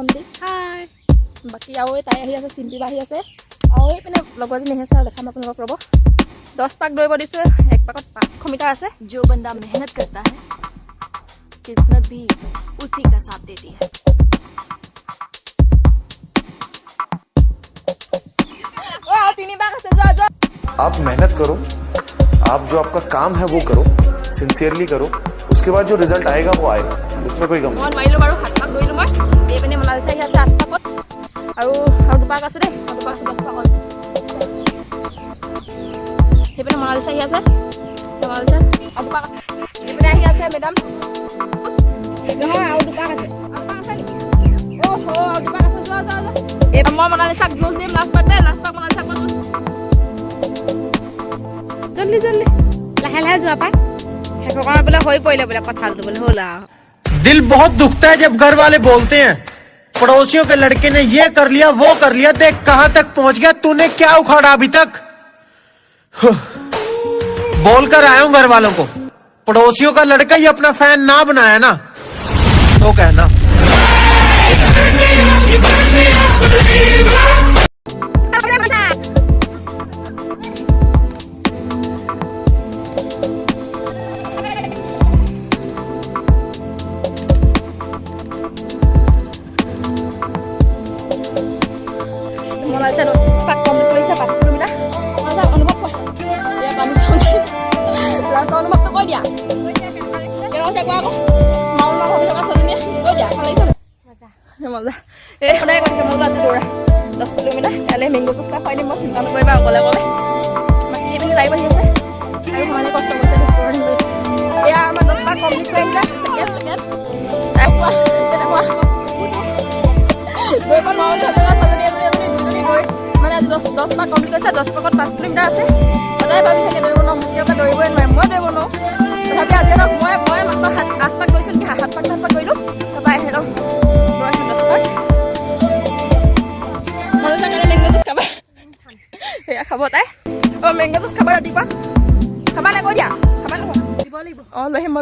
ভণ্টি হাই বাকী আৰু এই তাই আহি আছে চিম্পি বা আহি আছে আৰু এই পিনে লগৰজনী আহি আছে আৰু দেখাম আপোনালোকক ৰ'ব 10 পাক দৌৰিব দিছোঁ এক পাকত 500 মিটাৰ আছে जो बंदा मेहनत करता है किस्मत भी उसी का साथ देती है তিনি পাক আছে যোৱা যোৱা आप मेहनत करो आप जो आपका काम है वो करो सिंसियरली करो उसके बाद जो रिजल्ट आएगा वो आएगा उसमें कोई गम মই মাৰিলোঁ বাৰু 7 পাক দৌৰিলোঁ মই এইপিনে মনালিছা আহি আছে 8 পাকত আৰু 2 পাক আছে দেই 2 পাক আছে 10 পাক হ'ল সেইপিনে মনালিছা আহি আছে মনালিছা 2 পাক এইপিনে আহি আছে মেডাম নহয় আৰু 2 পাক আছে ওহো 2 পাক আছে যোৱা যোৱা এই মই মনালিছাক জোজ দিম লাষ্ট পাক মনালিছাক মই জোজ जल्दी जल्दी लाहे लाहे जो पाय हेकोकरा बोले होई पहिले बोले कथा बोले होला दिल बहुत दुखता है जब घर वाले बोलते हैं पड़ोसियों के लड़के ने ये कर लिया वो कर लिया देख कहां तक पहुंच गया तूने क्या उखाड़ा अभी तक बोलकर आया हूं घर वालों को पड़ोसियों का लड़का ही अपना फैन ना बनाया ना तो कहना মনালিছা 10 পাক কমপ্লিট কৰিছে 5 কিলোমিটাৰ মনালিছা অনুভৱ কৰা এয়া পানী খাওঁতে লাষ্ট অনুভৱটো কৈ দিয়া কেনেকুৱা কোৱা আকৌ মাউলা ভাবি থকা ছোৱালীজনীয়ে কৈ দিয়া ভাল লাগিছে মজা এই সদায় কৈ থাকে মজা আজি দৌৰা 10 কিলোমিটাৰ কাইলৈ মেংগো চুচটা খুৱাই দিম মই চিন্তা নকৰিবা অকলে অকলে বাকী এইপিনে লাইভ আহি আছে আৰু সমানে কষ্ট কৰিছে ৰেষ্টুৰেণ্ট কৰিছে এয়া আমাৰ 10 পাক কমপ্লিট কৰিলে ছেকেণ্ড তেনেকুৱা দৌৰিব নোৱাৰো বুলি ভাবিলে ছোৱালীজনী এজনী দুজনী গৈ মানে আজি 10 পাক কমপ্লিট কৰিছে 10 পাকত 5 কিলোমিটাৰ আছে সদায় ভাবি থাকে দৌৰিব নোৱাৰো মোতকৈ দৌৰিবই নোৱাৰে মই দৌৰিব নোৱাৰো তথাপি আজি ধৰক মই মাত্ৰ 8 পাক দৌৰিছোঁ নেকি 7 পাক কৰিলোঁ তাৰপৰা সিহঁতক দৌৰাইছোঁ 10 পাক মনালিছা কাইলৈ মেংগো জুচ খাবা সেয়া খাব তাই মেংগো জুচ খাবা ৰাতিপুৱা খাবা নাই কৈ দিয়া খাবা নাই দিব লাগিব লৈ আহিম